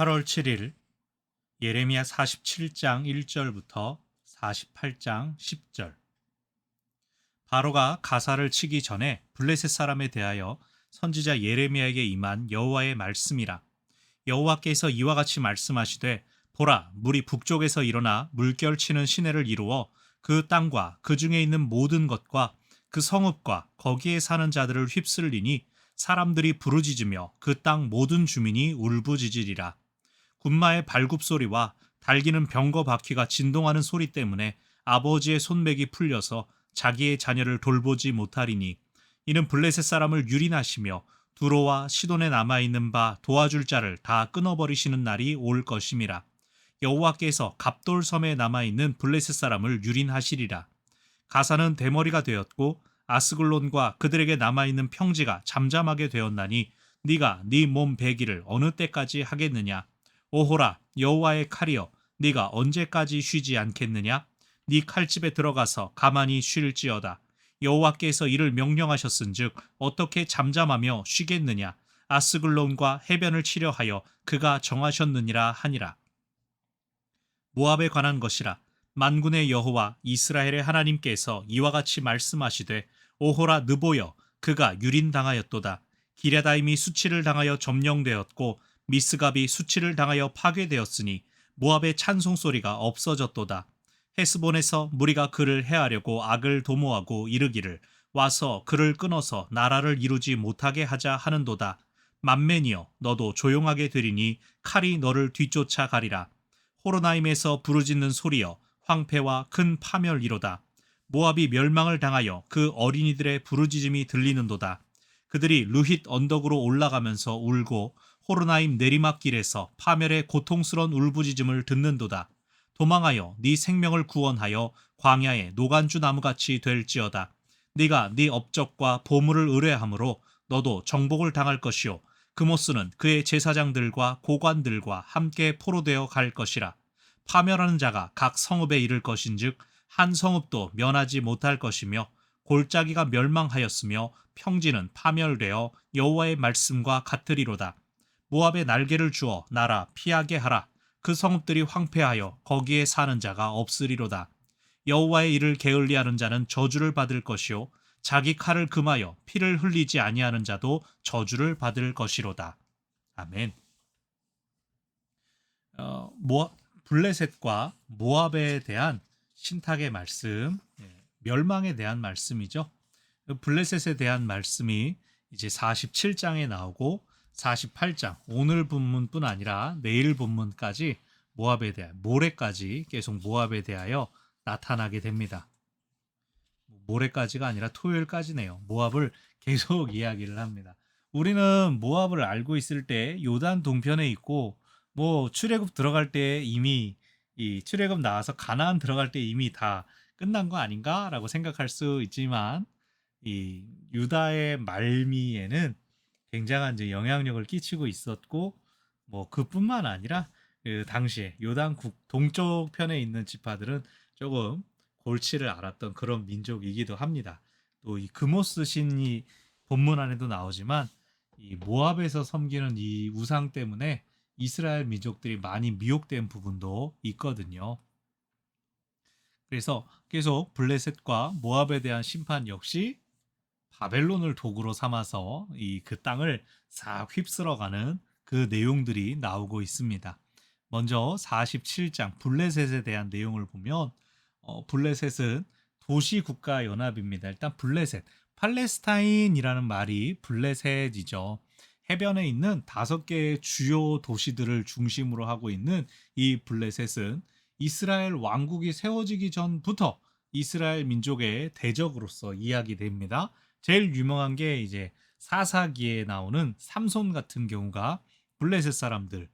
8월 7일 예레미야 47장 1절부터 48장 10절. 바로가 가사를 치기 전에 블레셋 사람에 대하여 선지자 예레미야에게 임한 여호와의 말씀이라. 여호와께서 이와 같이 말씀하시되, 보라, 물이 북쪽에서 일어나 물결치는 시내를 이루어 그 땅과 그 중에 있는 모든 것과 그 성읍과 거기에 사는 자들을 휩쓸리니 사람들이 부르짖으며 그 땅 모든 주민이 울부짖으리라. 군마의 발굽 소리와 달기는 병거 바퀴가 진동하는 소리 때문에 아버지의 손맥이 풀려서 자기의 자녀를 돌보지 못하리니, 이는 블레셋 사람을 유린하시며 두로와 시돈에 남아있는 바 도와줄 자를 다 끊어버리시는 날이 올 것임이라. 여호와께서 갑돌섬에 남아있는 블레셋 사람을 유린하시리라. 가사는 대머리가 되었고 아스글론과 그들에게 남아있는 평지가 잠잠하게 되었나니, 네가 네 몸 배기를 어느 때까지 하겠느냐? 오호라, 여호와의 칼이여, 네가 언제까지 쉬지 않겠느냐? 네 칼집에 들어가서 가만히 쉴지어다. 여호와께서 이를 명령하셨은즉 어떻게 잠잠하며 쉬겠느냐? 아스글론과 해변을 치려 하여 그가 정하셨느니라 하니라. 모압에 관한 것이라. 만군의 여호와 이스라엘의 하나님께서 이와 같이 말씀하시되, 오호라 느보여, 그가 유린당하였도다. 기랴다임이 수치를 당하여 점령되었고 미스갑이 수치를 당하여 파괴되었으니 모압의 찬송 소리가 없어졌도다. 헤스본에서 무리가 그를 해하려고 악을 도모하고 이르기를, 와서 그를 끊어서 나라를 이루지 못하게 하자 하는도다. 만맨이여, 너도 조용하게 되리니 칼이 너를 뒤쫓아 가리라. 호로나임에서 부르짖는 소리여, 황폐와 큰 파멸이로다. 모압이 멸망을 당하여 그 어린이들의 부르짖음이 들리는도다. 그들이 루힛 언덕으로 올라가면서 울고 호로나임 내리막길에서 파멸의 고통스러운 울부짖음을 듣는도다. 도망하여 네 생명을 구원하여 광야의 노간주 나무같이 될지어다. 네가 네 업적과 보물을 의뢰함으로 너도 정복을 당할 것이요, 그모스는 그의 제사장들과 고관들과 함께 포로되어 갈 것이라. 파멸하는 자가 각 성읍에 이를 것인즉 한 성읍도 면하지 못할 것이며, 골짜기가 멸망하였으며 평지는 파멸되어 여호와의 말씀과 같으리로다. 모압에 날개를 주어 날아 피하게 하라. 그 성읍들이 황폐하여 거기에 사는 자가 없으리로다. 여호와의 일을 게을리하는 자는 저주를 받을 것이요, 자기 칼을 금하여 피를 흘리지 아니하는 자도 저주를 받을 것이로다. 아멘. 블레셋과 모압에 대한 신탁의 말씀, 멸망에 대한 말씀이죠. 블레셋에 대한 말씀이 이제 47장에 나오고 48장, 오늘 본문뿐 아니라 내일 본문까지 모압에 대한, 모레까지 계속 모압에 대하여 나타나게 됩니다. 모레까지가 아니라 토요일까지네요. 모압을 계속 이야기를 합니다. 우리는 모압을 알고 있을 때 요단 동편에 있고, 뭐 출애굽 들어갈 때 이미, 이 출애굽 나와서 가나안 들어갈 때 이미 다 끝난 거 아닌가라고 생각할 수 있지만, 이 유다의 말미에는 굉장한 이제 영향력을 끼치고 있었고, 뭐 그뿐만 아니라 그 당시에 요단국 동쪽 편에 있는 지파들은 조금 골치를 앓았던 그런 민족이기도 합니다. 또 이 금오스 신이 본문 안에도 나오지만, 이 모압에서 섬기는 이 우상 때문에 이스라엘 민족들이 많이 미혹된 부분도 있거든요. 그래서 계속 블레셋과 모압에 대한 심판 역시 바벨론을 도구로 삼아서 이 그 땅을 싹 휩쓸어가는 그 내용들이 나오고 있습니다. 먼저 47장 블레셋에 대한 내용을 보면, 블레셋은 도시 국가 연합입니다. 일단 블레셋, 팔레스타인이라는 말이 블레셋이죠. 해변에 있는 5개의 주요 도시들을 중심으로 하고 있는 이 블레셋은 이스라엘 왕국이 세워지기 전부터 이스라엘 민족의 대적으로서 이야기됩니다. 제일 유명한 게 이제 사사기에 나오는 삼손 같은 경우가 블레셋 사람들,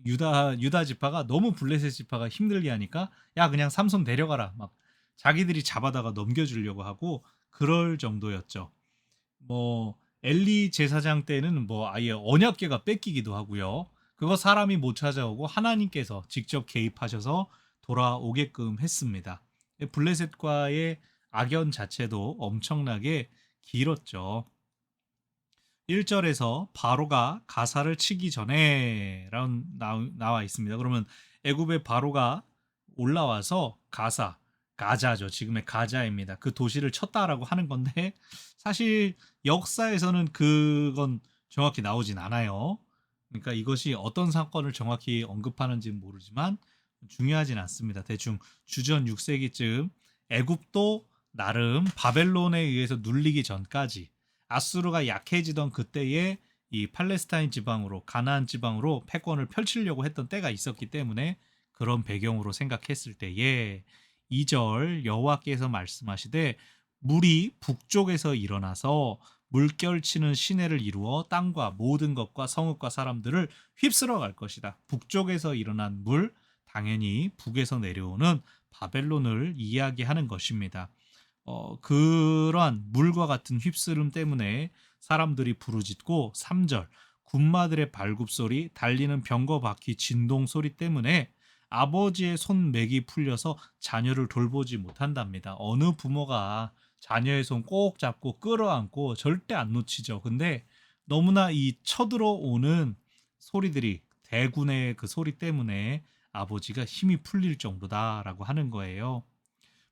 유다 지파가 너무 블레셋 지파가 힘들게 하니까, 야 그냥 삼손 데려가라, 막 자기들이 잡아다가 넘겨주려고 하고 그럴 정도였죠. 뭐 엘리 제사장 때는 뭐 아예 언약궤가 뺏기기도 하고요. 그거 사람이 못 찾아오고 하나님께서 직접 개입하셔서 돌아오게끔 했습니다. 블레셋과의 악연 자체도 엄청나게 길었죠. 1절에서 바로가 가사를 치기 전에 라는 나와 있습니다. 그러면 애굽의 바로가 올라와서 가자죠. 지금의 가자입니다. 그 도시를 쳤다라고 하는 건데 사실 역사에서는 그건 정확히 나오진 않아요. 그러니까 이것이 어떤 사건을 정확히 언급하는지는 모르지만 중요하진 않습니다. 대충 주전 6세기쯤 애굽도 나름 바벨론에 의해서 눌리기 전까지 아수르가 약해지던 그때에 이 팔레스타인 지방으로 가나안 지방으로 패권을 펼치려고 했던 때가 있었기 때문에 그런 배경으로 생각했을 때에 2절 여호와께서 말씀하시되 물이 북쪽에서 일어나서 물결치는 시내를 이루어 땅과 모든 것과 성읍과 사람들을 휩쓸어 갈 것이다. 북쪽에서 일어난 물, 당연히 북에서 내려오는 바벨론을 이야기하는 것입니다. 그러한 물과 같은 휩쓸음 때문에 사람들이 부르짖고 3절 군마들의 발굽소리, 달리는 병거 바퀴 진동 소리 때문에 아버지의 손맥이 풀려서 자녀를 돌보지 못한답니다. 어느 부모가 자녀의 손 꼭 잡고 끌어안고 절대 안 놓치죠. 근데 너무나 이 쳐들어오는 소리들이 대군의 그 소리 때문에 아버지가 힘이 풀릴 정도다라고 하는 거예요.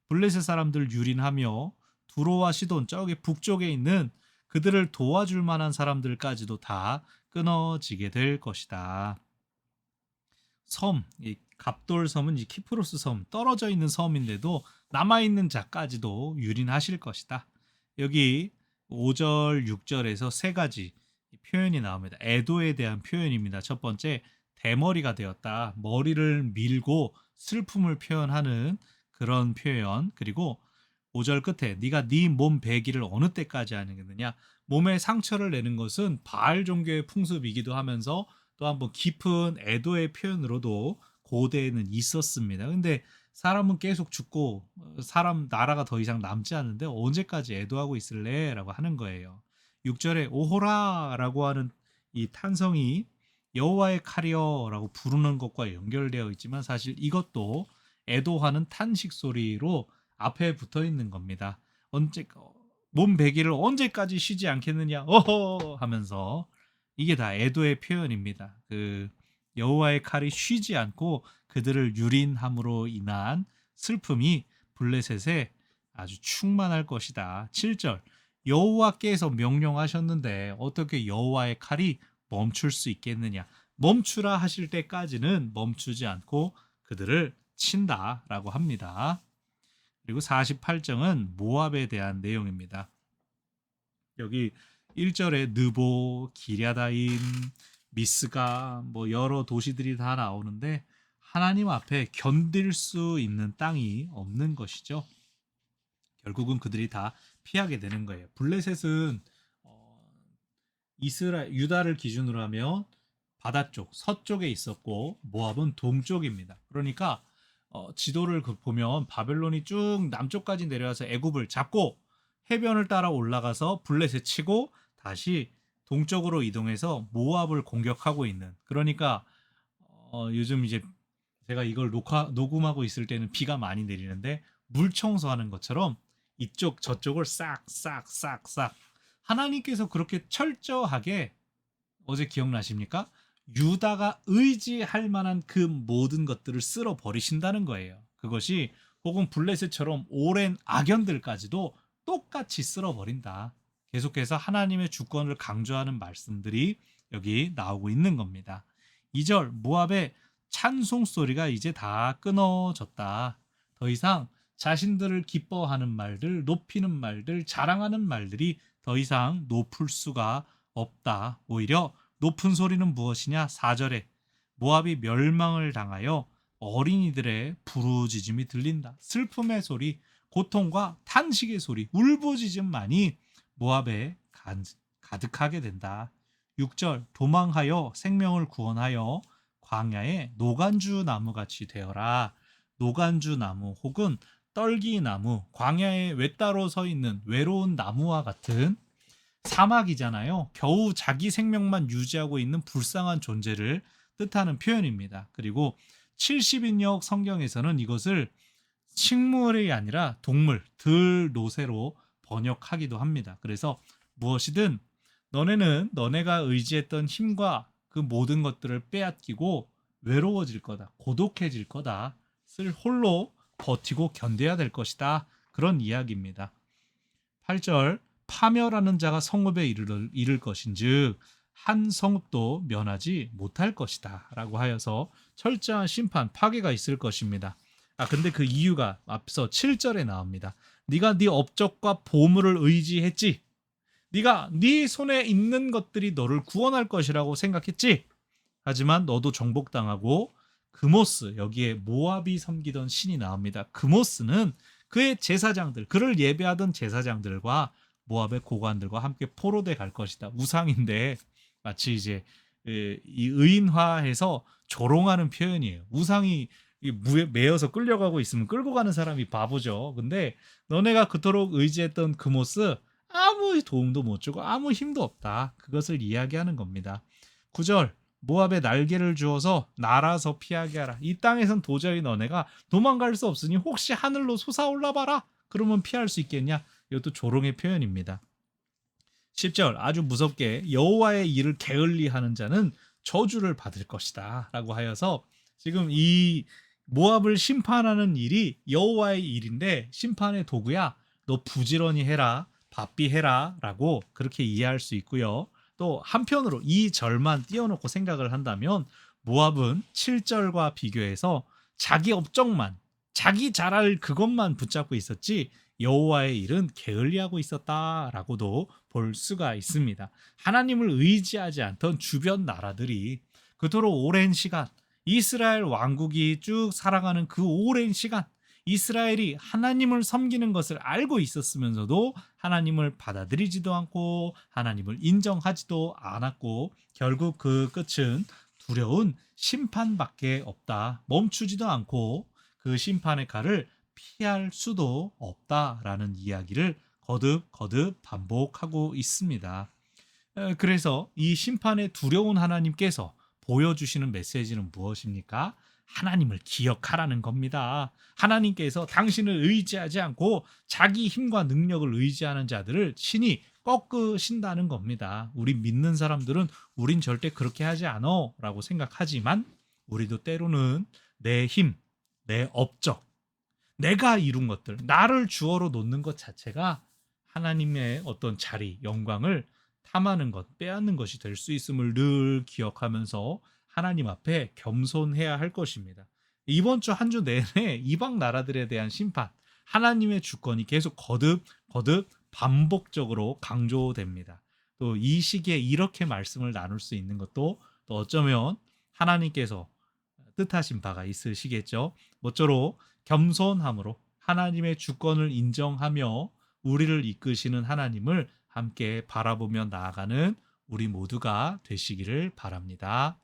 블레셋 사람들 유린하며 두로와 시돈 저기 북쪽에 있는 그들을 도와줄 만한 사람들까지도 다 끊어지게 될 것이다. 섬, 이 갑돌섬은 이 키프로스 섬, 떨어져 있는 섬인데도 남아있는 자까지도 유린하실 것이다. 여기 5절, 6절에서 세 가지 표현이 나옵니다. 애도에 대한 표현입니다. 첫 번째, 대머리가 되었다. 머리를 밀고 슬픔을 표현하는 그런 표현. 그리고 5절 끝에 네가 네 몸 배기를 어느 때까지 하느냐. 몸에 상처를 내는 것은 바알 종교의 풍습이기도 하면서 또 한번 깊은 애도의 표현으로도 고대에는 있었습니다. 근데 사람은 계속 죽고 사람 나라가 더 이상 남지 않는데 언제까지 애도하고 있을래? 라고 하는 거예요. 6절에 오호라라고 하는 이 탄성이 여호와의 칼이여라고 부르는 것과 연결되어 있지만 사실 이것도 애도하는 탄식 소리로 앞에 붙어 있는 겁니다. 언제 몸 베기를 언제까지 쉬지 않겠느냐? 어허 하면서 이게 다 애도의 표현입니다. 그 여호와의 칼이 쉬지 않고 그들을 유린함으로 인한 슬픔이 블레셋에 아주 충만할 것이다. 7절 여호와께서 명령하셨는데 어떻게 여호와의 칼이 멈출 수 있겠느냐? 멈추라 하실 때까지는 멈추지 않고 그들을 친다라고 합니다. 그리고 48장은 모압에 대한 내용입니다. 여기 1절에 느보, 기랴다임, 미스가 뭐 여러 도시들이 다 나오는데 하나님 앞에 견딜 수 있는 땅이 없는 것이죠. 결국은 그들이 다 피하게 되는 거예요. 블레셋은 이스라엘 유다를 기준으로 하면 바다 쪽 서쪽에 있었고 모압은 동쪽입니다. 그러니까 지도를 보면 바벨론이 쭉 남쪽까지 내려와서 애굽을 잡고 해변을 따라 올라가서 블레셋 치고 다시 동쪽으로 이동해서 모압을 공격하고 있는. 그러니까 요즘 이제 제가 이걸 녹음하고 있을 때는 비가 많이 내리는데 물 청소하는 것처럼 이쪽 저쪽을 싹 하나님께서 그렇게 철저하게 어제 기억나십니까? 유다가 의지할 만한 그 모든 것들을 쓸어 버리신다는 거예요. 그것이 혹은 블레셋처럼 오랜 악연들까지도 똑같이 쓸어 버린다. 계속해서 하나님의 주권을 강조하는 말씀들이 여기 나오고 있는 겁니다. 2절 모압의 찬송 소리가 이제 다 끊어졌다. 더 이상 자신들을 기뻐하는 말들, 높이는 말들, 자랑하는 말들이 더 이상 높을 수가 없다. 오히려 높은 소리는 무엇이냐? 4절에 모압이 멸망을 당하여 어린이들의 부르짖음이 들린다. 슬픔의 소리, 고통과 탄식의 소리, 울부짖음만이 모압에 가득하게 된다. 6절 도망하여 생명을 구원하여 광야에 노간주 나무같이 되어라. 노간주 나무 혹은 떨기나무, 광야에 외따로 서 있는 외로운 나무와 같은 사막이잖아요. 겨우 자기 생명만 유지하고 있는 불쌍한 존재를 뜻하는 표현입니다. 그리고 70인역 성경에서는 이것을 식물이 아니라 동물, 들노새로 번역하기도 합니다. 그래서 무엇이든 너네는 너네가 의지했던 힘과 그 모든 것들을 빼앗기고 외로워질 거다. 고독해질 거다. 쓸 홀로 버티고 견뎌야 될 것이다. 그런 이야기입니다. 8절 파멸하는 자가 성읍에 이를 것인즉 한 성읍도 면하지 못할 것이다 라고 하여서 철저한 심판 파괴가 있을 것입니다. 근데 그 이유가 앞서 7절에 나옵니다. 네가 네 업적과 보물을 의지했지. 네가 네 손에 있는 것들이 너를 구원할 것이라고 생각했지. 하지만 너도 정복당하고 그모스, 여기에 모압이 섬기던 신이 나옵니다. 그모스는 그의 제사장들, 그를 예배하던 제사장들과 모압의 고관들과 함께 포로돼 갈 것이다. 우상인데 마치 이제 이 의인화해서 조롱하는 표현이에요. 우상이 무에 매여서 끌려가고 있으면 끌고 가는 사람이 바보죠. 근데 너네가 그토록 의지했던 그모스 아무 도움도 못 주고 아무 힘도 없다. 그것을 이야기하는 겁니다. 9절 모압에 날개를 주어서 날아서 피하게 하라. 이 땅에선 도저히 너네가 도망갈 수 없으니 혹시 하늘로 솟아올라 봐라. 그러면 피할 수 있겠냐? 이것도 조롱의 표현입니다. 10절 아주 무섭게 여호와의 일을 게을리하는 자는 저주를 받을 것이다 라고 하여서 지금 이 모압을 심판하는 일이 여호와의 일인데 심판의 도구야. 너 부지런히 해라. 바삐 해라 라고 그렇게 이해할 수 있고요. 또 한편으로 이 절만 띄워놓고 생각을 한다면 모압은 7절과 비교해서 자기 업적만 자기 잘할 그것만 붙잡고 있었지 여호와의 일은 게을리하고 있었다라고도 볼 수가 있습니다. 하나님을 의지하지 않던 주변 나라들이 그토록 오랜 시간 이스라엘 왕국이 쭉 살아가는 그 오랜 시간 이스라엘이 하나님을 섬기는 것을 알고 있었으면서도 하나님을 받아들이지도 않고 하나님을 인정하지도 않았고 결국 그 끝은 두려운 심판밖에 없다. 멈추지도 않고 그 심판의 칼을 피할 수도 없다라는 이야기를 거듭 반복하고 있습니다. 그래서 이 심판의 두려운 하나님께서 보여주시는 메시지는 무엇입니까? 하나님을 기억하라는 겁니다. 하나님께서 당신을 의지하지 않고 자기 힘과 능력을 의지하는 자들을 신이 꺾으신다는 겁니다. 우리 믿는 사람들은 우린 절대 그렇게 하지 않어 라고 생각하지만 우리도 때로는 내 힘, 내 업적, 내가 이룬 것들, 나를 주어로 놓는 것 자체가 하나님의 어떤 자리, 영광을 탐하는 것, 빼앗는 것이 될 수 있음을 늘 기억하면서 하나님 앞에 겸손해야 할 것입니다. 이번 주 한 주 내내 이방 나라들에 대한 심판, 하나님의 주권이 계속 거듭 반복적으로 강조됩니다. 또 이 시기에 이렇게 말씀을 나눌 수 있는 것도 또 어쩌면 하나님께서 뜻하신 바가 있으시겠죠. 모쪼록 겸손함으로 하나님의 주권을 인정하며 우리를 이끄시는 하나님을 함께 바라보며 나아가는 우리 모두가 되시기를 바랍니다.